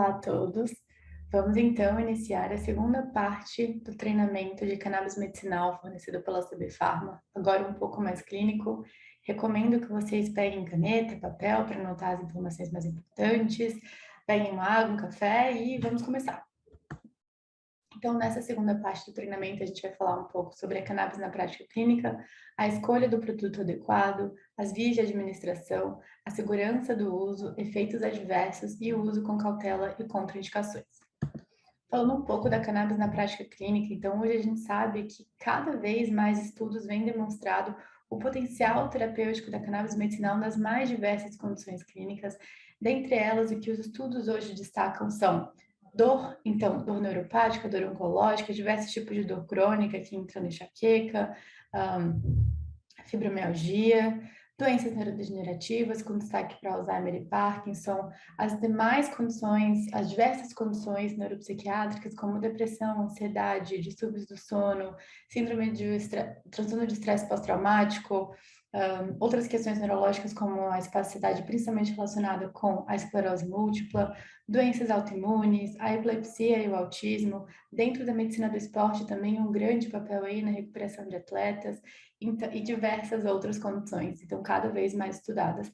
Olá a todos. Vamos então iniciar a segunda parte do treinamento de cannabis medicinal fornecido pela CB Pharma, agora um pouco mais clínico. Recomendo que vocês peguem caneta, papel para anotar as informações mais importantes, peguem uma água, um café e vamos começar. Então, nessa segunda parte do treinamento, a gente vai falar um pouco sobre a cannabis na prática clínica, a escolha do produto adequado, as vias de administração, a segurança do uso, efeitos adversos e o uso com cautela e contraindicações. Falando um pouco da cannabis na prática clínica, então hoje a gente sabe que cada vez mais estudos vêm demonstrado o potencial terapêutico da cannabis medicinal nas mais diversas condições clínicas. Dentre elas, o que os estudos hoje destacam são dor, então, dor neuropática, dor oncológica, diversos tipos de dor crônica, que entra na enxaqueca, fibromialgia, doenças neurodegenerativas, com destaque para Alzheimer e Parkinson, as demais condições, as diversas condições neuropsiquiátricas, como depressão, ansiedade, distúrbios do sono, síndrome de transtorno de estresse pós-traumático, outras questões neurológicas como a espasticidade, principalmente relacionada com a esclerose múltipla, doenças autoimunes, a epilepsia e o autismo. Dentro da medicina do esporte também um grande papel aí na recuperação de atletas e diversas outras condições, então cada vez mais estudadas,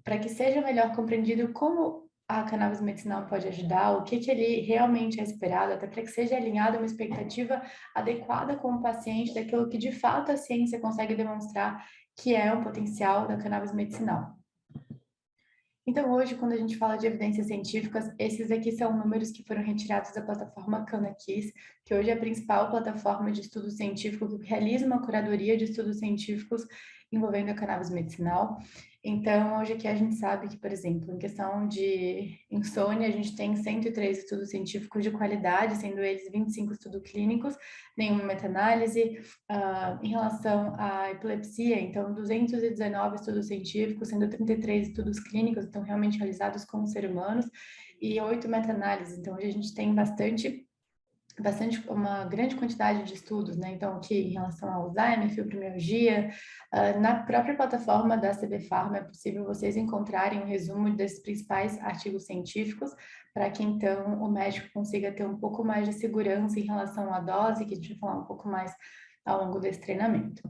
para que seja melhor compreendido como a cannabis medicinal pode ajudar, o que ele realmente é esperado, até para que seja alinhada uma expectativa adequada com o paciente daquilo que de fato a ciência consegue demonstrar que é um potencial da cannabis medicinal. Então, hoje, quando a gente fala de evidências científicas, esses aqui são números que foram retirados da plataforma Cannakis, que hoje é a principal plataforma de estudo científico que realiza uma curadoria de estudos científicos envolvendo a cannabis medicinal. Então, hoje aqui a gente sabe que, por exemplo, em questão de insônia, a gente tem 103 estudos científicos de qualidade, sendo eles 25 estudos clínicos, nenhuma meta-análise. Em relação à epilepsia, então, 219 estudos científicos, sendo 33 estudos clínicos, então, realmente realizados com seres humanos, e 8 meta-análises. Então, hoje a gente tem uma grande quantidade de estudos, né? Então, aqui em relação ao Alzheimer, fibromialgia, na própria plataforma da CB Pharma é possível vocês encontrarem um resumo desses principais artigos científicos, para que então o médico consiga ter um pouco mais de segurança em relação à dose, que a gente vai falar um pouco mais ao longo desse treinamento.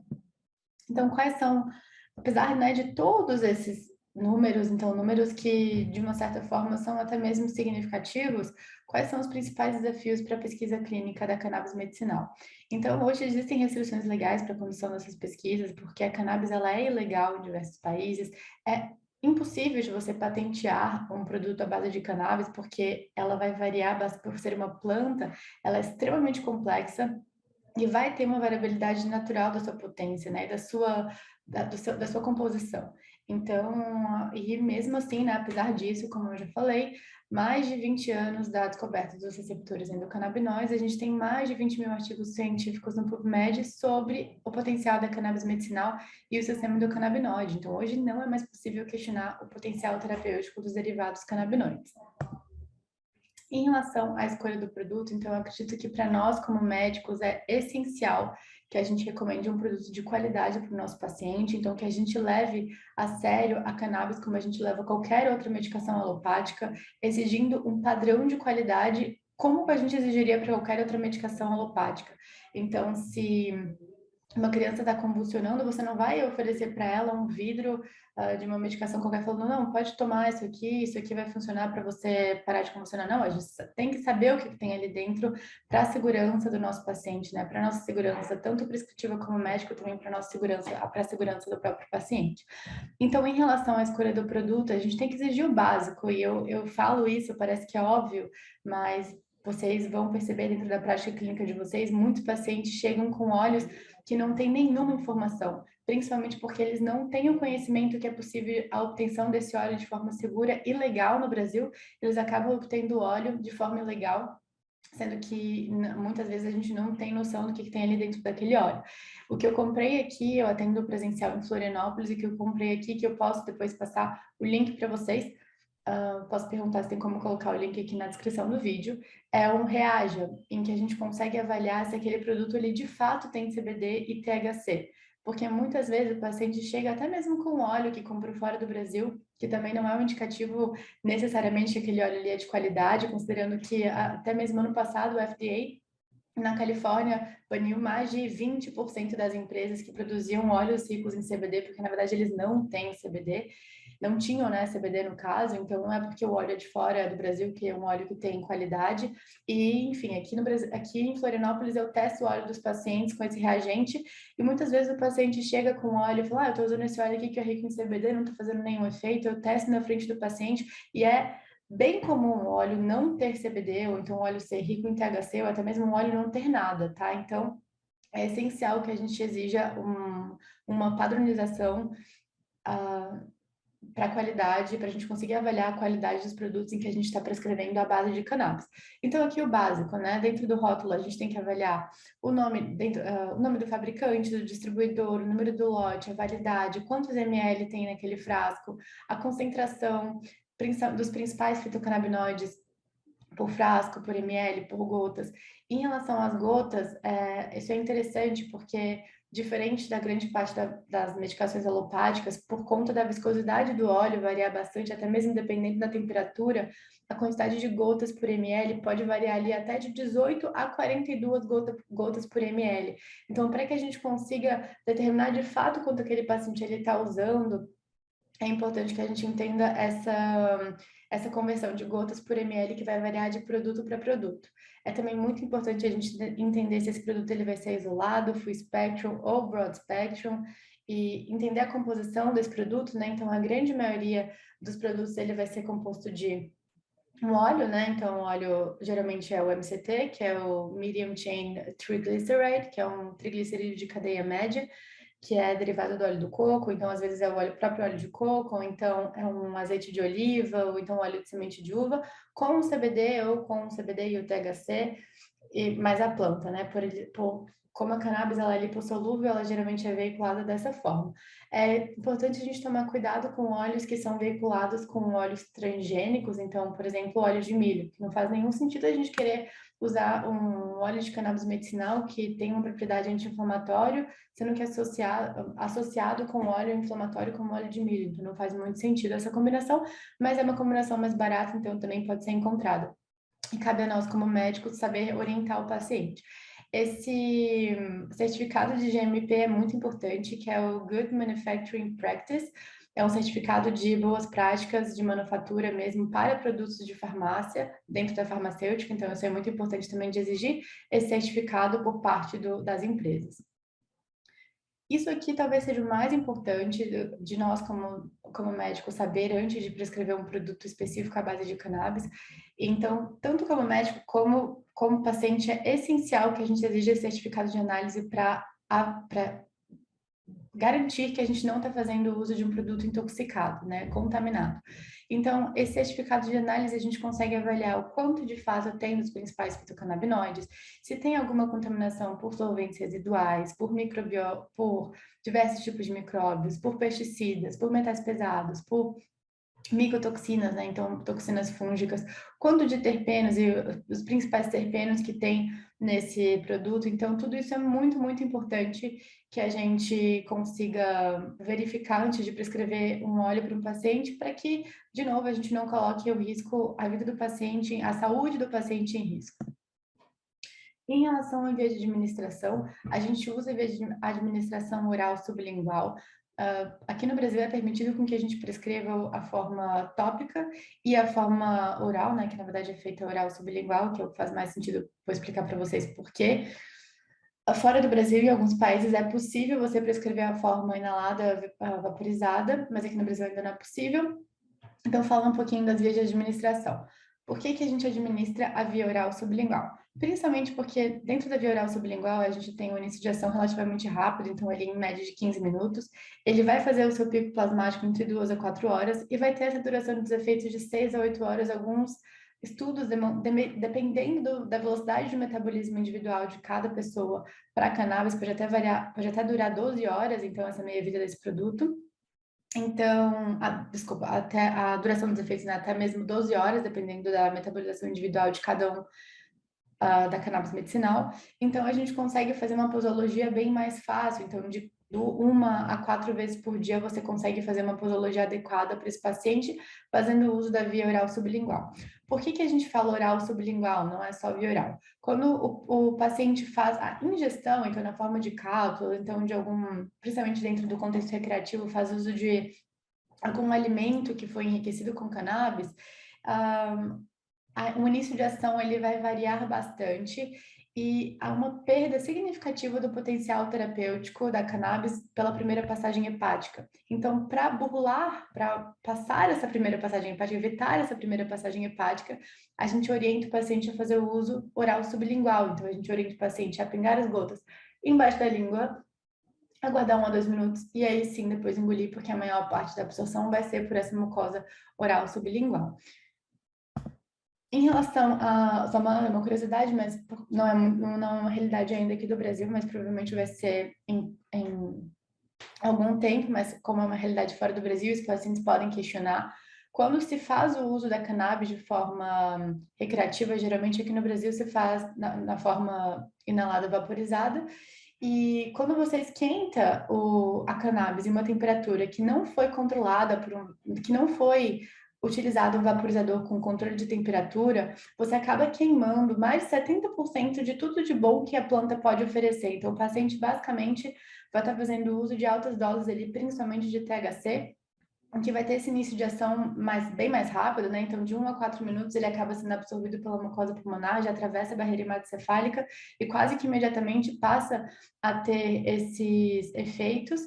Então, quais são, apesar, né, de todos esses números, então números que de uma certa forma são até mesmo significativos, quais são os principais desafios para a pesquisa clínica da cannabis medicinal? Então, hoje existem restrições legais para a condução dessas pesquisas, porque a cannabis ela é ilegal em diversos países, é impossível de você patentear um produto à base de cannabis, porque ela vai variar por ser uma planta, ela é extremamente complexa, e vai ter uma variabilidade natural da sua potência, né, da sua composição. Então, e mesmo assim, né, apesar disso, como eu já falei, mais de 20 anos da descoberta dos receptores endocannabinoides, a gente tem mais de 20 mil artigos científicos no PubMed sobre o potencial da cannabis medicinal e o sistema endocannabinoide. Então, hoje não é mais possível questionar o potencial terapêutico dos derivados canabinoides. Em relação à escolha do produto, então, eu acredito que para nós, como médicos, é essencial que a gente recomende um produto de qualidade para o nosso paciente, então, que a gente leve a sério a cannabis como a gente leva qualquer outra medicação alopática, exigindo um padrão de qualidade como a gente exigiria para qualquer outra medicação alopática. Então, se uma criança está convulsionando, você não vai oferecer para ela um vidro de uma medicação qualquer, falando, não, pode tomar isso aqui vai funcionar para você parar de convulsionar. Não, a gente tem que saber o que tem ali dentro para a segurança do nosso paciente, né? Para a nossa segurança, tanto prescritiva como médica, também para a nossa segurança, para a segurança do próprio paciente. Então, em relação à escolha do produto, a gente tem que exigir o básico, e eu falo isso, parece que é óbvio, mas vocês vão perceber dentro da prática clínica de vocês, muitos pacientes chegam com olhos que não têm nenhuma informação, principalmente porque eles não têm o conhecimento que é possível a obtenção desse óleo de forma segura e legal no Brasil, eles acabam obtendo óleo de forma ilegal, sendo que muitas vezes a gente não tem noção do que tem ali dentro daquele óleo. O que eu comprei aqui, eu atendo presencial em Florianópolis, e o que eu comprei aqui, que eu posso depois passar o link para vocês, posso perguntar se tem como colocar o link aqui na descrição do vídeo, é um Reaja, em que a gente consegue avaliar se aquele produto ele de fato tem CBD e THC. porque muitas vezes o paciente chega até mesmo com óleo que comprou fora do Brasil, que também não é um indicativo necessariamente que aquele óleo ali é de qualidade, considerando que até mesmo ano passado o FDA na Califórnia baniu mais de 20% das empresas que produziam óleos ricos em CBD, porque na verdade eles não têm CBD, não tinham, né, CBD no caso, então não é porque o óleo é de fora do Brasil que é um óleo que tem qualidade. E, enfim, aqui no Brasil, aqui em Florianópolis eu testo o óleo dos pacientes com esse reagente e muitas vezes o paciente chega com óleo e fala: eu tô usando esse óleo aqui que é rico em CBD, não tô fazendo nenhum efeito, eu testo na frente do paciente e é bem comum o óleo não ter CBD, ou então o óleo ser rico em THC, ou até mesmo o óleo não ter nada, tá? Então, é essencial que a gente exija uma padronização para a qualidade, para a gente conseguir avaliar a qualidade dos produtos em que a gente está prescrevendo à base de cannabis. Então, aqui o básico, né? Dentro do rótulo, a gente tem que avaliar o nome, o nome do fabricante, do distribuidor, o número do lote, a validade, quantos ml tem naquele frasco, a concentração dos principais fitocannabinoides por frasco, por ml, por gotas. Em relação às gotas, isso é interessante porque, diferente da grande parte das medicações alopáticas, por conta da viscosidade do óleo variar bastante, até mesmo dependendo da temperatura, a quantidade de gotas por ml pode variar ali até de 18 a 42 gotas por ml. Então, para que a gente consiga determinar de fato quanto aquele paciente está usando, é importante que a gente entenda essa conversão de gotas por ml que vai variar de produto para produto. É também muito importante a gente entender se esse produto ele vai ser isolado, full spectrum ou broad spectrum, e entender a composição desse produto, né? Então, a grande maioria dos produtos ele vai ser composto de um óleo, né? Então, o óleo geralmente é o MCT, que é o Medium Chain Triglyceride, que é um triglicerídeo de cadeia média, que é derivado do óleo do coco, então às vezes é o próprio óleo de coco, ou então é um azeite de oliva, ou então óleo de semente de uva, com o CBD ou com o CBD e o THC, mais a planta, né? Como a cannabis ela é lipossolúvel, ela geralmente é veiculada dessa forma. É importante a gente tomar cuidado com óleos que são veiculados com óleos transgênicos, então, por exemplo, óleo de milho, que não faz nenhum sentido a gente querer usar um óleo de cannabis medicinal que tem uma propriedade anti-inflamatória, sendo que é associado com óleo inflamatório como óleo de milho. Então, não faz muito sentido essa combinação, mas é uma combinação mais barata, então também pode ser encontrada. E cabe a nós, como médicos, saber orientar o paciente. Esse certificado de GMP é muito importante, que é o Good Manufacturing Practice. É um certificado de boas práticas de manufatura mesmo para produtos de farmácia, dentro da farmacêutica. Então, isso é muito importante também de exigir esse certificado por parte das empresas. Isso aqui talvez seja o mais importante de nós, como médico, saber antes de prescrever um produto específico à base de cannabis. Então, tanto como médico como paciente, é essencial que a gente exija esse certificado de análise para garantir que a gente não está fazendo uso de um produto intoxicado, né, contaminado. Então, esse certificado de análise a gente consegue avaliar o quanto de faso tem dos principais fitocannabinoides, se tem alguma contaminação por solventes residuais, por diversos tipos de micróbios, por pesticidas, por metais pesados, por micotoxinas, né? Então, toxinas fúngicas, quanto de terpenos e os principais terpenos que tem nesse produto. Então, tudo isso é muito, muito importante que a gente consiga verificar antes de prescrever um óleo para um paciente, para que, de novo, a gente não coloque o risco, a vida do paciente, a saúde do paciente em risco. Em relação ao via de administração, a gente usa a via de administração oral sublingual. Aqui no Brasil é permitido com que a gente prescreva a forma tópica e a forma oral, né, que na verdade é feita oral sublingual, que é o que faz mais sentido, vou explicar para vocês por quê. Fora do Brasil, em alguns países, é possível você prescrever a forma inalada vaporizada, mas aqui no Brasil ainda não é possível. Então, fala um pouquinho das vias de administração. Por que que a gente administra a via oral sublingual? Principalmente porque dentro da via oral sublingual a gente tem um início de ação relativamente rápido, então ele em média de 15 minutos. Ele vai fazer o seu pico plasmático entre 2 a 4 horas e vai ter essa duração dos efeitos de 6 a 8 horas. Alguns estudos, dependendo da velocidade de metabolismo individual de cada pessoa para cannabis, pode até variar, pode até durar 12 horas, então essa meia-vida desse produto. Então, desculpa, até a duração dos efeitos, né, até mesmo 12 horas, dependendo da metabolização individual de cada um, da cannabis medicinal. Então, a gente consegue fazer uma posologia bem mais fácil, então, de uma a 4 vezes por dia você consegue fazer uma posologia adequada para esse paciente, fazendo uso da via oral sublingual. Por que a gente fala oral sublingual, não é só via oral? Quando o paciente faz a ingestão, então na forma de cápsula, então de algum, principalmente dentro do contexto recreativo, faz uso de algum alimento que foi enriquecido com cannabis, o início de ação ele vai variar bastante e há uma perda significativa do potencial terapêutico da cannabis pela primeira passagem hepática. Então, para burlar, para passar essa primeira passagem hepática, evitar essa primeira passagem hepática, a gente orienta o paciente a fazer o uso oral sublingual. Então, a gente orienta o paciente a pingar as gotas embaixo da língua, aguardar 1 a 2 minutos e aí sim depois engolir, porque a maior parte da absorção vai ser por essa mucosa oral sublingual. Em relação a, só uma curiosidade, mas não é uma realidade ainda aqui do Brasil, mas provavelmente vai ser em algum tempo, mas como é uma realidade fora do Brasil, os pacientes podem questionar. Quando se faz o uso da cannabis de forma recreativa, geralmente aqui no Brasil se faz na forma inalada vaporizada, e quando você esquenta a cannabis em uma temperatura que não foi controlada que não foi utilizado um vaporizador com controle de temperatura, você acaba queimando mais de 70% de tudo de bom que a planta pode oferecer. Então, o paciente basicamente vai estar fazendo uso de altas doses ali, principalmente de THC, que vai ter esse início de ação bem mais rápido, né? Então, de 1 a 4 minutos, ele acaba sendo absorvido pela mucosa pulmonar, já atravessa a barreira hematocefálica e quase que imediatamente passa a ter esses efeitos.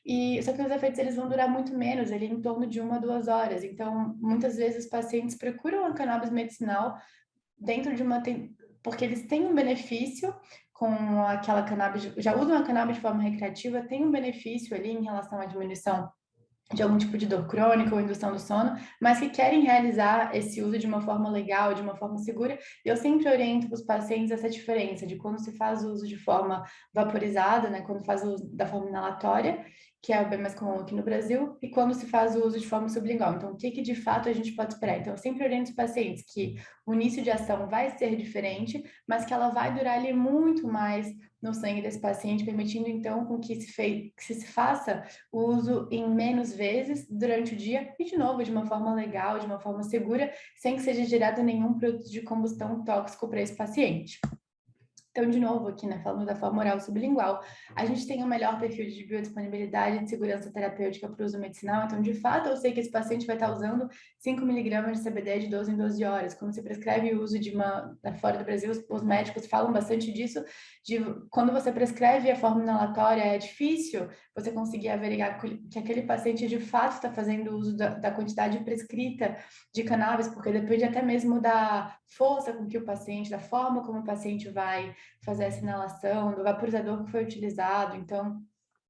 E só que os efeitos eles vão durar muito menos, ele em torno de 1 a 2 horas. Então, muitas vezes os pacientes procuram a cannabis medicinal dentro de porque eles têm um benefício com aquela cannabis, já usam a cannabis de forma recreativa, tem um benefício ali em relação à diminuição de algum tipo de dor crônica ou indução do sono, mas que querem realizar esse uso de uma forma legal, de uma forma segura. Eu sempre oriento os pacientes essa diferença de quando se faz o uso de forma vaporizada, né, quando faz o uso da forma inalatória, que é o bem mais comum aqui no Brasil, e quando se faz o uso de forma sublingual. Então, o que de fato a gente pode esperar? Então, eu sempre oriento os pacientes que o início de ação vai ser diferente, mas que ela vai durar ali muito mais no sangue desse paciente, permitindo então com que se faça o uso em menos vezes durante o dia e, de novo, de uma forma legal, de uma forma segura, sem que seja gerado nenhum produto de combustão tóxico para esse paciente. Então, de novo, aqui, né, falando da forma oral sublingual, a gente tem o melhor perfil de biodisponibilidade e de segurança terapêutica para o uso medicinal. Então, de fato, eu sei que esse paciente vai estar usando 5 miligramas de CBD de 12 em 12 horas. Quando você prescreve o uso fora do Brasil, os médicos falam bastante disso, de quando você prescreve a forma inalatória, é difícil você conseguir averiguar que aquele paciente de fato está fazendo uso da quantidade prescrita de cannabis, porque depende até mesmo da força com que o paciente, da forma como o paciente vai fazer essa inalação, do vaporizador que foi utilizado, então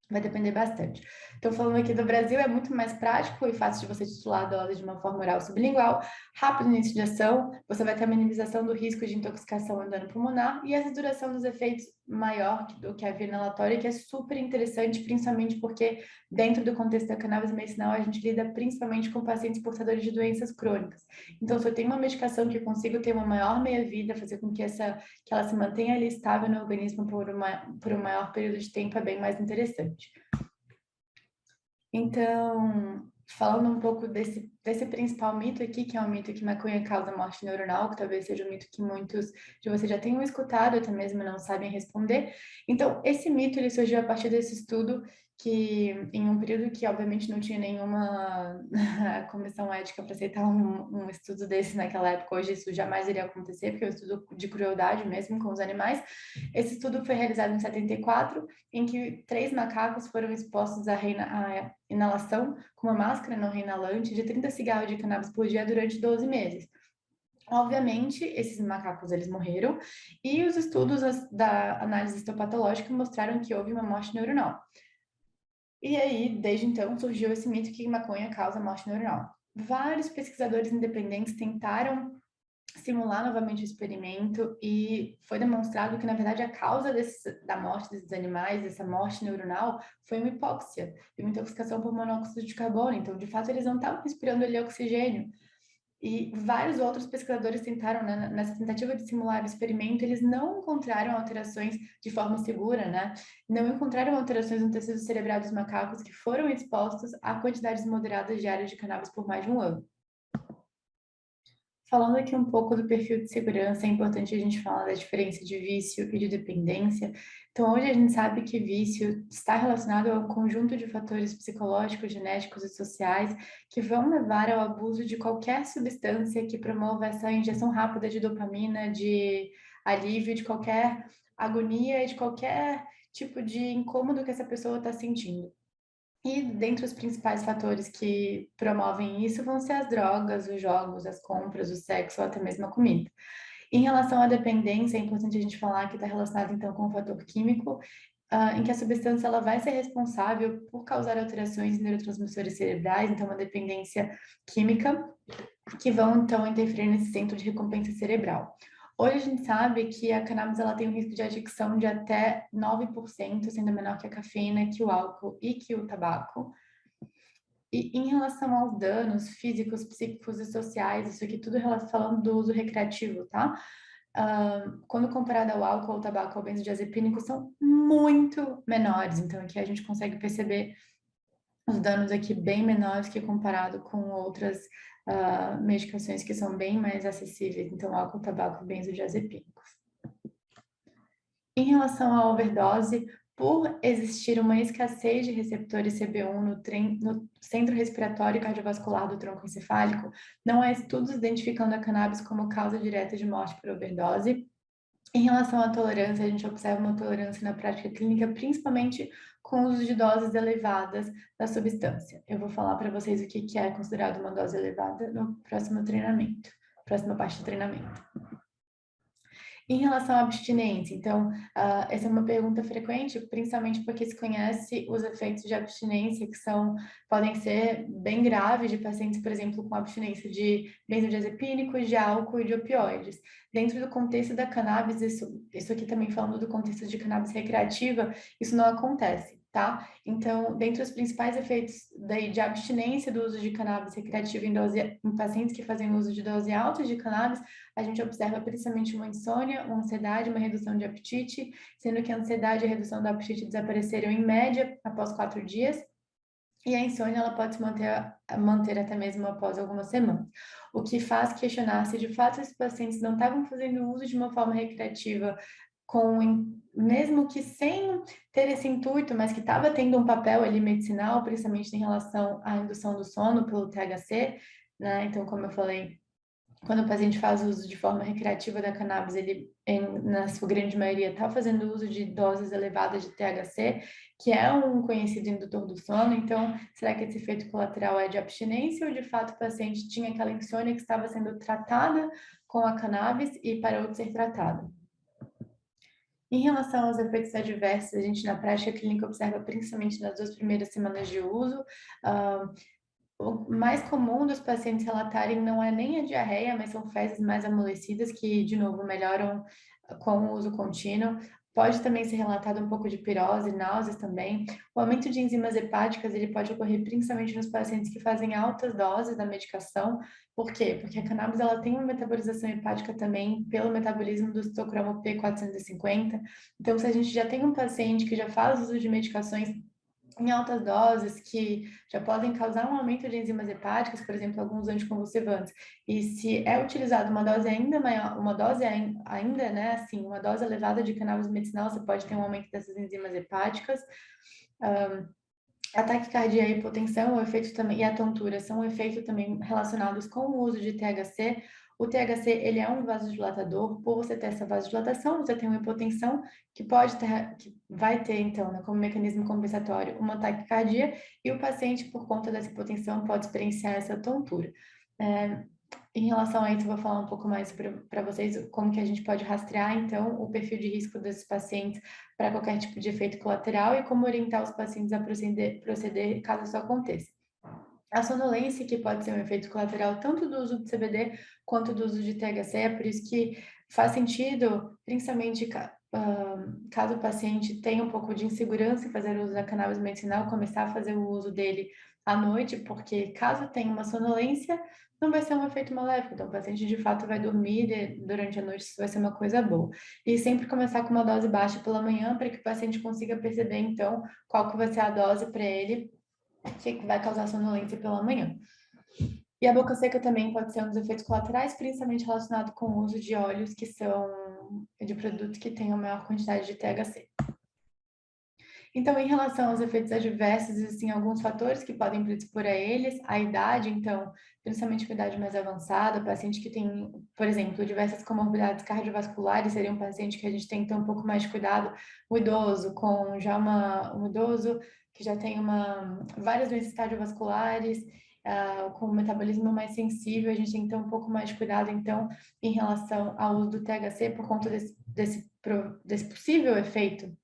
vai depender bastante. Então, falando aqui do Brasil, é muito mais prático e fácil de você titular a dose de uma forma oral sublingual, rápido início de ação, você vai ter a minimização do risco de intoxicação e dano pulmonar e essa duração dos efeitos maior do que a via inalatória, que é super interessante, principalmente porque dentro do contexto da cannabis medicinal a gente lida principalmente com pacientes portadores de doenças crônicas. Então, se eu tenho uma medicação que eu consigo ter uma maior meia-vida, fazer com que ela se mantenha ali estável no organismo por um maior período de tempo, é bem mais interessante. Então, falando um pouco desse principal mito aqui, que é um mito que maconha causa morte neuronal, que talvez seja um mito que muitos de vocês já tenham escutado, até mesmo não sabem responder. Então, esse mito ele surgiu a partir desse estudo que, em um período que, obviamente, não tinha nenhuma comissão ética para aceitar um estudo desse naquela época, hoje isso jamais iria acontecer, porque é um estudo de crueldade mesmo com os animais. Esse estudo foi realizado em 74, em que 3 macacos foram expostos à inalação com uma máscara não reinalante de 30 cigarros de cannabis por dia durante 12 meses. Obviamente, esses macacos eles morreram e os estudos da análise histopatológica mostraram que houve uma morte neuronal. E aí, desde então, surgiu esse mito que maconha causa morte neuronal. Vários pesquisadores independentes tentaram simular novamente o experimento e foi demonstrado que, na verdade, a causa da morte desses animais, dessa morte neuronal, foi uma hipóxia e uma intoxicação por monóxido de carbono. Então, de fato, eles não estavam respirando ali oxigênio. E vários outros pesquisadores tentaram, né, nessa tentativa de simular o experimento, eles não encontraram alterações de forma segura, né? Não encontraram alterações no tecido cerebral dos macacos que foram expostos a quantidades moderadas diárias de cannabis por mais de um ano. Falando aqui um pouco do perfil de segurança, é importante a gente falar da diferença de vício e de dependência. Então, hoje a gente sabe que vício está relacionado a um conjunto de fatores psicológicos, genéticos e sociais que vão levar ao abuso de qualquer substância que promova essa injeção rápida de dopamina, de alívio, de qualquer agonia e de qualquer tipo de incômodo que essa pessoa está sentindo. E dentre os principais fatores que promovem isso vão ser as drogas, os jogos, as compras, o sexo ou até mesmo a comida. Em relação à dependência, é importante a gente falar que está relacionado então com o fator químico, em que a substância ela vai ser responsável por causar alterações em neurotransmissores cerebrais, então uma dependência química, que vão então interferir nesse centro de recompensa cerebral. Hoje a gente sabe que a cannabis ela tem um risco de adicção de até 9%, sendo menor que a cafeína, que o álcool e que o tabaco. E em relação aos danos físicos, psíquicos e sociais, isso aqui tudo falando do uso recreativo, tá? Quando comparado ao álcool, ao tabaco, ao benzodiazepínico, são muito menores. Então aqui a gente consegue perceber os danos aqui bem menores que comparado com outras medicações que são bem mais acessíveis, então álcool, tabaco, benzodiazepínicos. Em relação à overdose, por existir uma escassez de receptores CB1 no centro respiratório e cardiovascular do tronco encefálico, não há estudos identificando a cannabis como causa direta de morte por overdose. Em relação à tolerância, a gente observa uma tolerância na prática clínica, principalmente com o uso de doses elevadas da substância. Eu vou falar para vocês o que é considerado uma dose elevada no próximo treinamento, próxima parte do treinamento. Em relação à abstinência, então, essa é uma pergunta frequente, principalmente porque se conhece os efeitos de abstinência que podem ser bem graves de pacientes, por exemplo, com abstinência de benzodiazepínicos, de álcool e de opioides. Dentro do contexto da cannabis, isso aqui também falando do contexto de cannabis recreativa, isso não acontece, tá? Então, dentre os principais efeitos de abstinência do uso de cannabis recreativa em pacientes que fazem uso de dose alta de cannabis, a gente observa principalmente uma insônia, uma ansiedade, uma redução de apetite, sendo que a ansiedade e a redução do apetite desapareceram em média após 4 dias, e a insônia ela pode se manter até mesmo após algumas semanas. O que faz questionar se de fato esses pacientes não estavam fazendo uso de uma forma recreativa, mesmo que sem ter esse intuito, mas que estava tendo um papel ali medicinal, principalmente em relação à indução do sono pelo THC, né? Então, como eu falei, quando o paciente faz uso de forma recreativa da cannabis, ele, na sua grande maioria, está fazendo uso de doses elevadas de THC, que é um conhecido indutor do sono. Então, será que esse efeito colateral é de abstinência ou de fato o paciente tinha aquela insônia que estava sendo tratada com a cannabis e parou de ser tratada? Em relação aos efeitos adversos, a gente na prática clínica observa principalmente nas 2 primeiras semanas de uso. O mais comum dos pacientes relatarem não é nem a diarreia, mas são fezes mais amolecidas que, de novo, melhoram com o uso contínuo. Pode também ser relatado um pouco de pirose, náuseas também. O aumento de enzimas hepáticas, ele pode ocorrer principalmente nos pacientes que fazem altas doses da medicação. Por quê? Porque a cannabis ela tem uma metabolização hepática também pelo metabolismo do citocromo P450. Então, se a gente já tem um paciente que já faz uso de medicações em altas doses que já podem causar um aumento de enzimas hepáticas, por exemplo, alguns anticonvulsivantes. E se é utilizada uma dose ainda maior, ainda, né, assim, uma dose elevada de cannabis medicinal, você pode ter um aumento dessas enzimas hepáticas. A taquicardia e a hipotensão, o efeito também, e a tontura são um efeito também relacionados com o uso de THC. O THC, ele é um vasodilatador. Por você ter essa vasodilatação, você tem uma hipotensão que que vai ter, então, né, como mecanismo compensatório, uma taquicardia, e o paciente, por conta dessa hipotensão, pode experienciar essa tontura. Em relação a isso, eu vou falar um pouco mais para vocês como que a gente pode rastrear, então, o perfil de risco desses pacientes para qualquer tipo de efeito colateral e como orientar os pacientes a proceder caso isso aconteça. A sonolência, que pode ser um efeito colateral tanto do uso de CBD quanto do uso de THC, é por isso que faz sentido, principalmente caso o paciente tenha um pouco de insegurança em fazer uso da cannabis medicinal, começar a fazer o uso dele à noite, porque caso tenha uma sonolência, não vai ser um efeito maléfico, então o paciente de fato vai dormir durante a noite, isso vai ser uma coisa boa. E sempre começar com uma dose baixa pela manhã, para que o paciente consiga perceber, então, qual que vai ser a dose para ele, que vai causar sonolência pela manhã. E a boca seca também pode ser um dos efeitos colaterais, principalmente relacionado com o uso de óleos que são de produtos que tenham maior quantidade de THC. Então, em relação aos efeitos adversos, existem alguns fatores que podem predispor a eles, a idade, então, principalmente com idade mais avançada, paciente que tem, por exemplo, diversas comorbidades cardiovasculares, seria um paciente que a gente tem que ter um pouco mais de cuidado, o idoso, com já um idoso que já tem várias doenças cardiovasculares, com um metabolismo mais sensível, a gente tem que ter um pouco mais de cuidado, então, em relação ao uso do THC, por conta desse possível efeito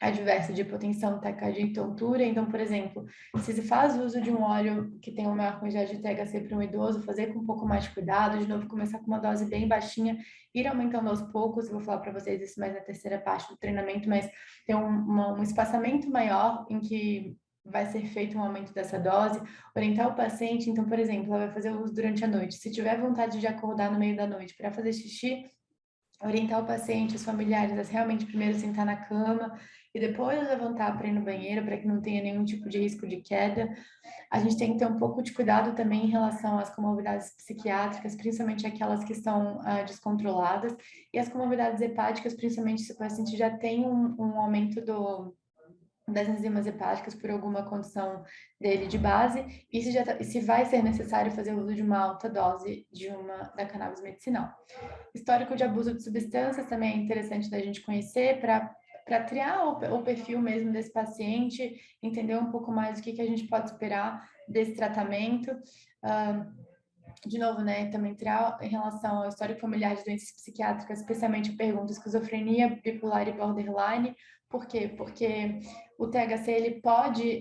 adverso de hipotensão, taquicardia e tontura. Então, por exemplo, se se faz uso de um óleo que tem uma maior quantidade de THC para um idoso, fazer com um pouco mais de cuidado, de novo, começar com uma dose bem baixinha, ir aumentando aos poucos, eu vou falar para vocês isso mais na terceira parte do treinamento, mas ter um espaçamento maior em que vai ser feito um aumento dessa dose, orientar o paciente, então, por exemplo, ela vai fazer o uso durante a noite, se tiver vontade de acordar no meio da noite para fazer xixi, orientar o paciente, os familiares, a realmente primeiro sentar na cama e depois levantar para ir no banheiro, para que não tenha nenhum tipo de risco de queda. A gente tem que ter um pouco de cuidado também em relação às comorbidades psiquiátricas, principalmente aquelas que estão descontroladas, e as comorbidades hepáticas, principalmente se o paciente já tem um aumento das enzimas hepáticas por alguma condição dele de base, e se vai ser necessário fazer uso de uma alta dose da cannabis medicinal. Histórico de abuso de substâncias também é interessante da gente conhecer para triar o perfil mesmo desse paciente, entender um pouco mais o que a gente pode esperar desse tratamento. De novo, né, também triar em relação ao histórico familiar de doenças psiquiátricas, especialmente a pergunta esquizofrenia, bipolar e borderline. Por quê? Porque o THC,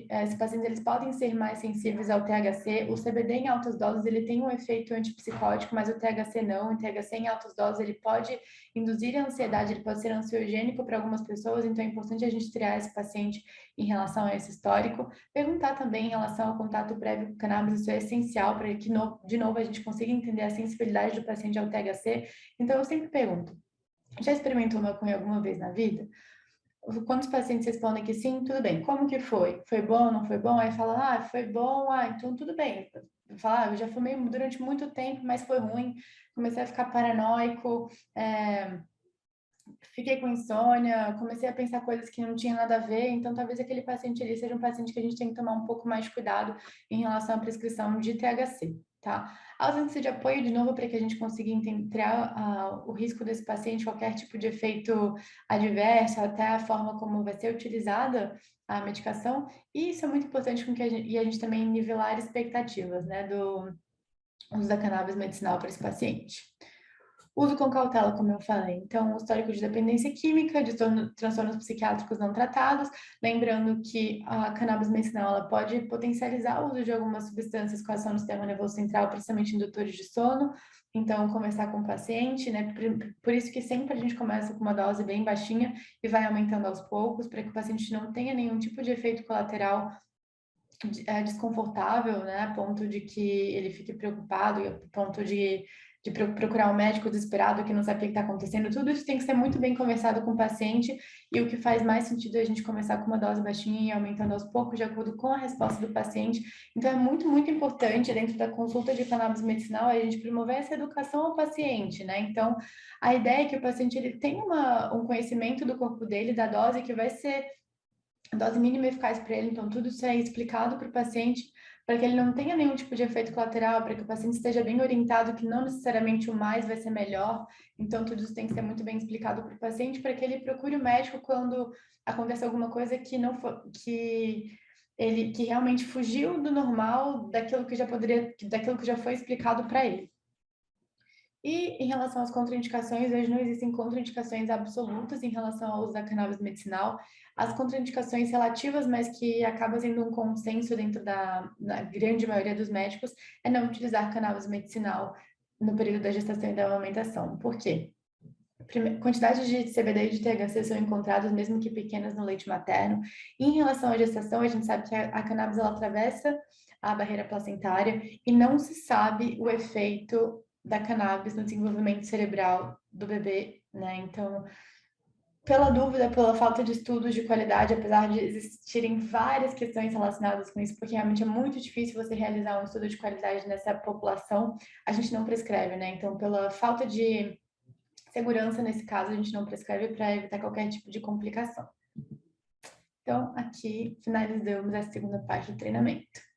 esses pacientes eles podem ser mais sensíveis ao THC. O CBD em altas doses, ele tem um efeito antipsicótico, mas o THC não. O THC em altas doses, ele pode induzir a ansiedade, ele pode ser ansiogênico para algumas pessoas, então é importante a gente triar esse paciente em relação a esse histórico. Perguntar também em relação ao contato prévio com cannabis, isso é essencial para que, de novo, a gente consiga entender a sensibilidade do paciente ao THC. Então, eu sempre pergunto, já experimentou maconha alguma vez na vida? Quando os pacientes respondem que sim, tudo bem. Como que foi? Foi bom, não foi bom? Aí fala, foi bom, então tudo bem. Falar, eu já fumei durante muito tempo, mas foi ruim. Comecei a ficar paranoico, fiquei com insônia, comecei a pensar coisas que não tinham nada a ver, então talvez aquele paciente ali seja um paciente que a gente tem que tomar um pouco mais de cuidado em relação à prescrição de THC, tá? A ausência de apoio, de novo, para que a gente consiga entender o risco desse paciente, qualquer tipo de efeito adverso, até a forma como vai ser utilizada a medicação, e isso é muito importante e a gente também nivelar expectativas, né, do uso da cannabis medicinal para esse paciente. Uso com cautela, como eu falei. Então, o histórico de dependência química, de transtornos psiquiátricos não tratados, lembrando que a cannabis medicinal ela pode potencializar o uso de algumas substâncias com ação no sistema nervoso central, principalmente indutores de sono. Então, conversar com o paciente, né? Por isso que sempre a gente começa com uma dose bem baixinha e vai aumentando aos poucos, para que o paciente não tenha nenhum tipo de efeito colateral desconfortável, né, a ponto de que ele fique preocupado, a ponto de procurar um médico desesperado que não sabe o que está acontecendo. Tudo isso tem que ser muito bem conversado com o paciente, e o que faz mais sentido é a gente começar com uma dose baixinha e aumentando aos poucos, de acordo com a resposta do paciente. Então, é muito, muito importante, dentro da consulta de cannabis medicinal, a gente promover essa educação ao paciente, né? Então, a ideia é que o paciente ele tenha um conhecimento do corpo dele, da dose que vai ser a dose mínima eficaz para ele, então tudo isso é explicado para o paciente, para que ele não tenha nenhum tipo de efeito colateral, para que o paciente esteja bem orientado que não necessariamente o mais vai ser melhor, então tudo isso tem que ser muito bem explicado para o paciente, para que ele procure o médico quando aconteça alguma coisa que não for, que realmente fugiu do normal, daquilo que já foi explicado para ele. E em relação às contraindicações, hoje não existem contraindicações absolutas em relação ao uso da cannabis medicinal. As contraindicações relativas, mas que acaba sendo um consenso dentro da grande maioria dos médicos, é não utilizar cannabis medicinal no período da gestação e da amamentação. Por quê? quantidades de CBD e de THC são encontradas, mesmo que pequenas, no leite materno. E em relação à gestação, a gente sabe que a cannabis ela atravessa a barreira placentária e não se sabe o efeito da cannabis no desenvolvimento cerebral do bebê, né? Então, pela dúvida, pela falta de estudos de qualidade, apesar de existirem várias questões relacionadas com isso, porque realmente é muito difícil você realizar um estudo de qualidade nessa população, a gente não prescreve, né? Então, pela falta de segurança nesse caso, a gente não prescreve para evitar qualquer tipo de complicação. Então, aqui finalizamos a segunda parte do treinamento.